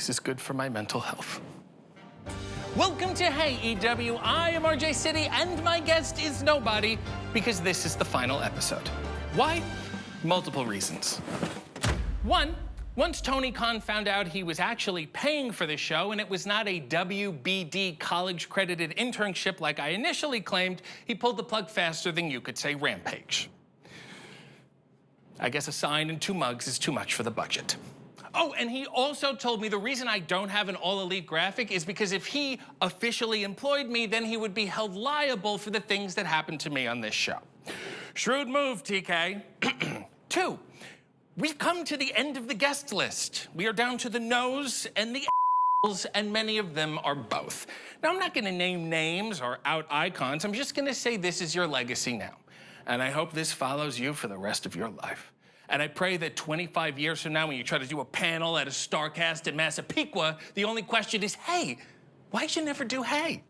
This is good for my mental health. Welcome to Hey EW. I am RJ City, and my guest is nobody because this is the final episode. Why? Multiple reasons. One, once Tony Khan found out he was actually paying for the show and it was not a WBD college-credited internship like I initially claimed, he pulled the plug faster than you could say Rampage. I guess a sign and 2 mugs is too much for the budget. Oh, and he also told me the reason I don't have an all-elite graphic is because if he officially employed me, then he would be held liable for the things that happened to me on this show. Shrewd move, TK. 2, we've come to the end of the guest list. We are down to the nose and the and many of them are both. Now, I'm not gonna name names or out icons. I'm just gonna say this is your legacy now. And I hope this follows you for the rest of your life. And I pray that 25 years from now, when you try to do a panel at a StarCast in Massapequa, the only question is, hey, why'd you never do hey?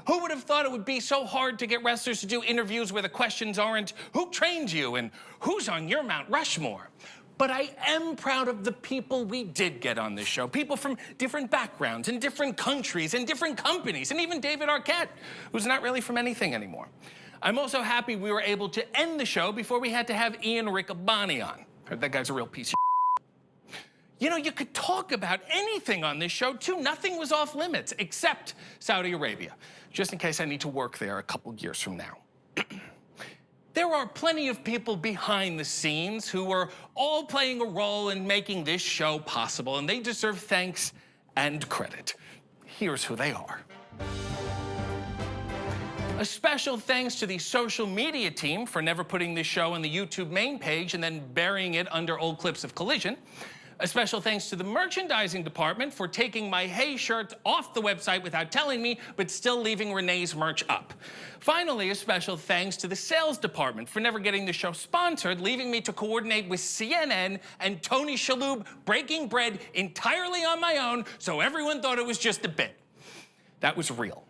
Who would have thought it would be so hard to get wrestlers to do interviews where the questions aren't, who trained you and who's on your Mount Rushmore? But I am proud of the people we did get on this show. People from different backgrounds and different countries and different companies, and even David Arquette, who's not really from anything anymore. I'm also happy we were able to end the show before we had to have Ian Riccaboni on. Heard that guy's a real piece of shit. You know, you could talk about anything on this show, too. Nothing was off limits, except Saudi Arabia, just in case I need to work there a couple years from now. There are plenty of people behind the scenes who are all playing a role in making this show possible, and they deserve thanks and credit. Here's who they are. A special thanks to the social media team for never putting this show on the YouTube main page and then burying it under old clips of Collision. A special thanks to the merchandising department for taking my Hey shirt off the website without telling me, but still leaving Renee's merch up. Finally, a special thanks to the sales department for never getting the show sponsored, leaving me to coordinate with CNN and Toni Shalhoub breaking bread entirely on my own, so everyone thought it was just a bit. That was real.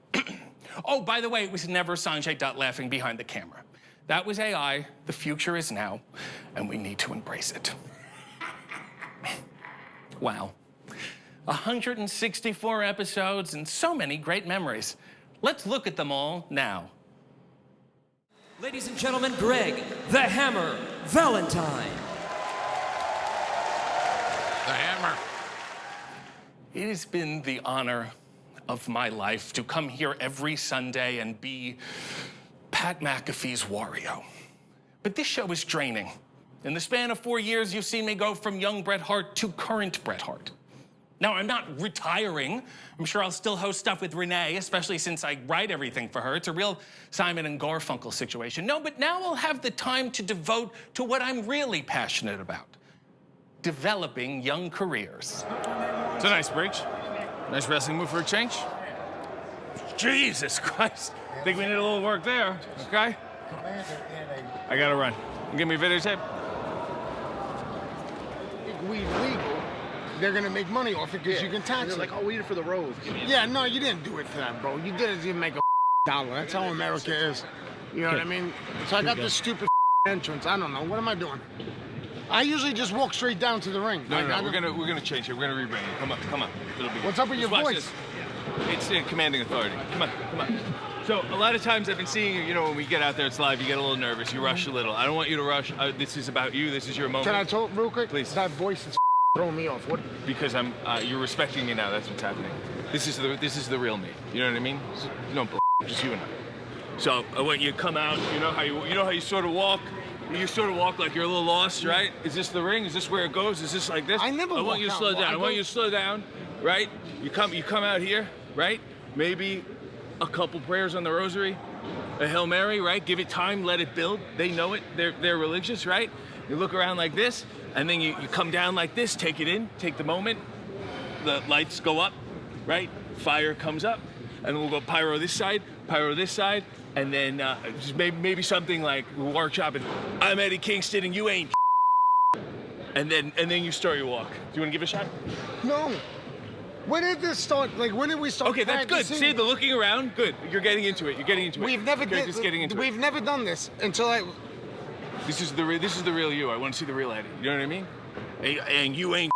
Oh, by the way, it was never Sanjay Dutt laughing behind the camera. That was AI, the future is now, and we need to embrace it. Wow. 164 episodes and so many great memories. Let's look at them all now. Ladies and gentlemen, Greg, the Hammer Valentine. The Hammer. It has been the honor of my life to come here every Sunday and be Pat McAfee's Wario. But this show is draining. In the span of 4 years, you've seen me go from young Bret Hart to current Bret Hart. Now, I'm not retiring. I'm sure I'll still host stuff with Renee, especially since I write everything for her. It's a real Simon and Garfunkel situation. No, but now I'll have the time to devote to what I'm really passionate about: developing young careers. It's a nice bridge. Nice wrestling move for a change. Jesus Christ. Think we need a little work there, okay? I gotta run. You give me a videotape? If weed legal, they're gonna make money off it because you can tax it. Like, oh, we did it for the road. Yeah, no, you didn't do it for that, bro. You did it to make a dollar. That's how America is. You know what I mean? So I got this stupid entrance. I don't know. What am I doing? I usually just walk straight down to the ring. No, we're gonna change it. We're gonna rebrand it. Come on. It'll be What's up with your watch voice? this. It's commanding authority. Come on. So a lot of times I've been seeing, you know, when we get out there, it's live, you get a little nervous, you rush a little. I don't want you to rush. This is about you. This is your moment. Can I talk real quick? Please. That voice is throwing me off. What? Because you're respecting me now. That's what's happening. This is the real me. You know what I mean? No, just you and I. So I want you to come out. You know how you sort of walk. You sort of walk like you're a little lost, right? Is this the ring? Is this where it goes? Is this like this? I never. I want you to slow down. I want you to slow down, right? You come out here, right? Maybe a couple prayers on the rosary, a Hail Mary, right? Give it time, let it build. They know it. They're religious, right? You look around like this, and then you come down like this. Take it in. Take the moment. The lights go up, right? Fire comes up, and we'll go pyro this side, and then just maybe something like we're workshopping. I'm Eddie Kingston, and you ain't. And then you start your walk. Do you want to give it a shot? No. When did this start? Like, when did we start? Okay, that's good. See, the looking around, good. You're getting into it. We've never just getting into it. We've never done this until I. This is the real you. I want to see the real Eddie. You know what I mean? And you ain't.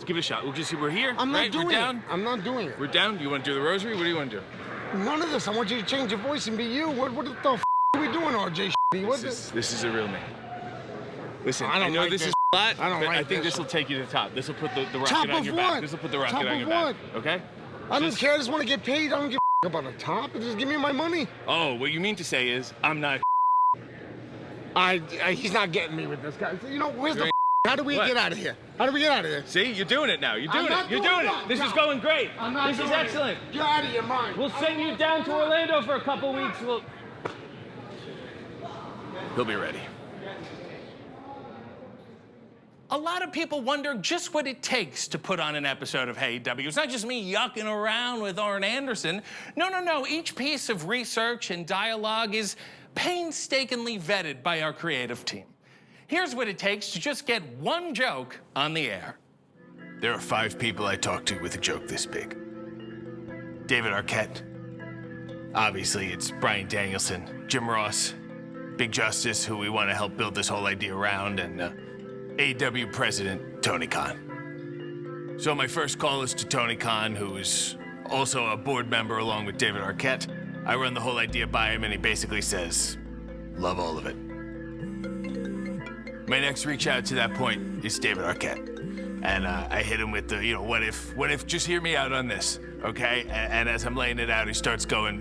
Let's give it a shot. We're here, I'm not right? doing We're down. it. I'm not doing it. We're down. You want to do the rosary? What do you want to do? None of this. I want you to change your voice and be you. What the f are we doing, RJ? This is a real man. Listen, I don't know like this this. is a lot, I don't but like I think this. this will take you to the top. This will put the rocket Top on of your what? back. This will put the rocket Top on of your what? back. Okay? I don't care. I just want to get paid. I don't give a about a top. Just give me my money. Oh, what you mean to say is I'm not. He's not getting me with this guy. You know, where's the? You're How do we What? get out of here? How do we get out of here? See, you're doing it now. You're doing not it. You're doing doing that. it. This No. is going great. I'm not This is doing it. excellent. You're out of your mind. We'll send you down to Orlando for a couple weeks. He'll be ready. A lot of people wonder just what it takes to put on an episode of AEW. It's not just me yucking around with Arn Anderson. No. Each piece of research and dialogue is painstakingly vetted by our creative team. Here's what it takes to just get one joke on the air. There are 5 people I talked to with a joke this big. David Arquette. Obviously, it's Bryan Danielson, Jim Ross, Big Justice, who we want to help build this whole idea around, and AEW President Tony Khan. So my first call is to Tony Khan, who is also a board member along with David Arquette. I run the whole idea by him, and he basically says, love all of it. My next reach out to that point is David Arquette. And I hit him with the, what if, just hear me out on this, okay? And as I'm laying it out, he starts going,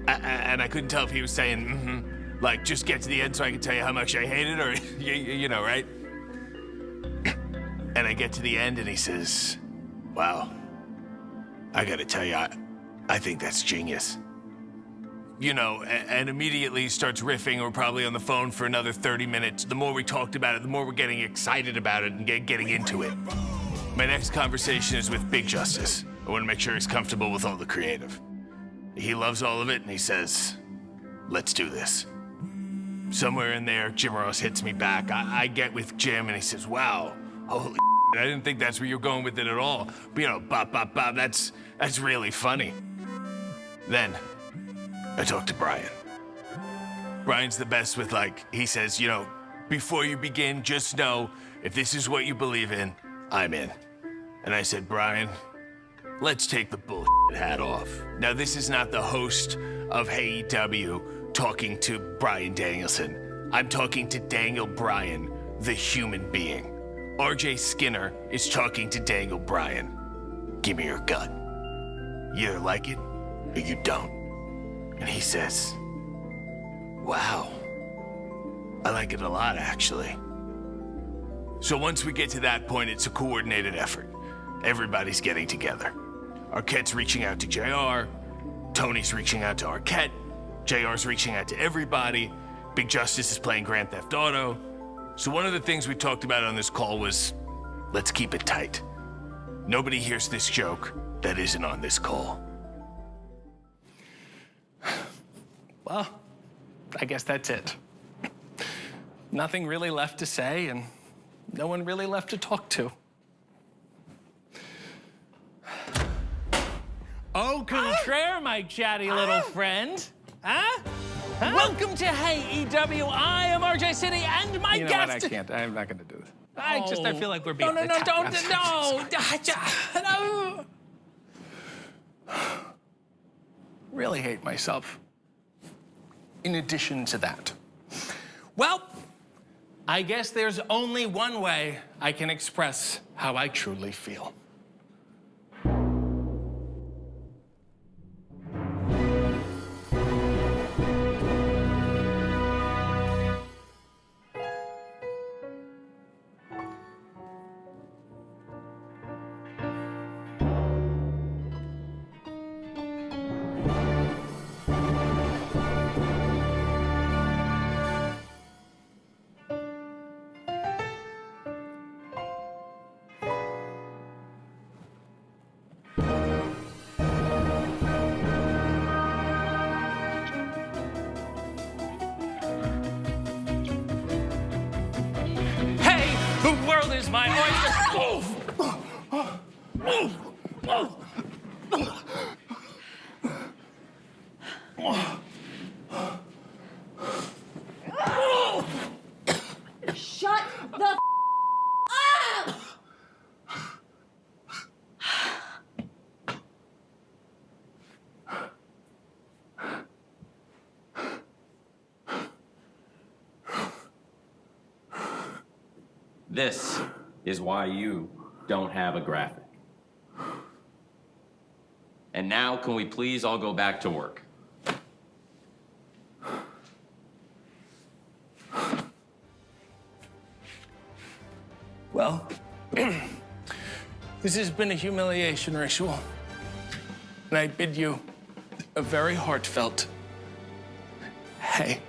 and I couldn't tell if he was saying, like, just get to the end so I can tell you how much I hate it, or, you know, right? And I get to the end, and he says, wow, I gotta tell you, I think that's genius. You know, and immediately starts riffing. We're probably on the phone for another 30 minutes. The more we talked about it, the more we're getting excited about it and getting into it. My next conversation is with Big Justice. I want to make sure he's comfortable with all the creative. He loves all of it, and he says, let's do this. Somewhere in there, Jim Ross hits me back. I get with Jim, and he says, wow, holy I didn't think that's where you're going with it at all. But, bop, that's really funny. Then, I talked to Bryan. Bryan's the best with, he says, before you begin, just know, if this is what you believe in, I'm in. And I said, Bryan, let's take the bullshit hat off. Now, this is not the host of AEW talking to Bryan Danielson. I'm talking to Daniel Bryan, the human being. RJ Skinner is talking to Daniel Bryan. Give me your gut. You either like it or you don't. And he says, wow, I like it a lot, actually. So once we get to that point, it's a coordinated effort. Everybody's getting together. Arquette's reaching out to JR, Tony's reaching out to Arquette, JR's reaching out to everybody, Big Justice is playing Grand Theft Auto. So one of the things we talked about on this call was, let's keep it tight. Nobody hears this joke that isn't on this call. Well, I guess that's it. Nothing really left to say, and no one really left to talk to. Au contraire, my chatty little friend. Huh? Welcome to Hey EW. I am RJ City, and my guest. What? I can't. I'm not going to do this. I feel like we're being No. Really hate myself. In addition to that. Well, I guess there's only one way I can express how I truly feel. The world is my oyster. This is why you don't have a graphic. And now, can we please all go back to work? Well, this has been a humiliation ritual. And I bid you a very heartfelt hey.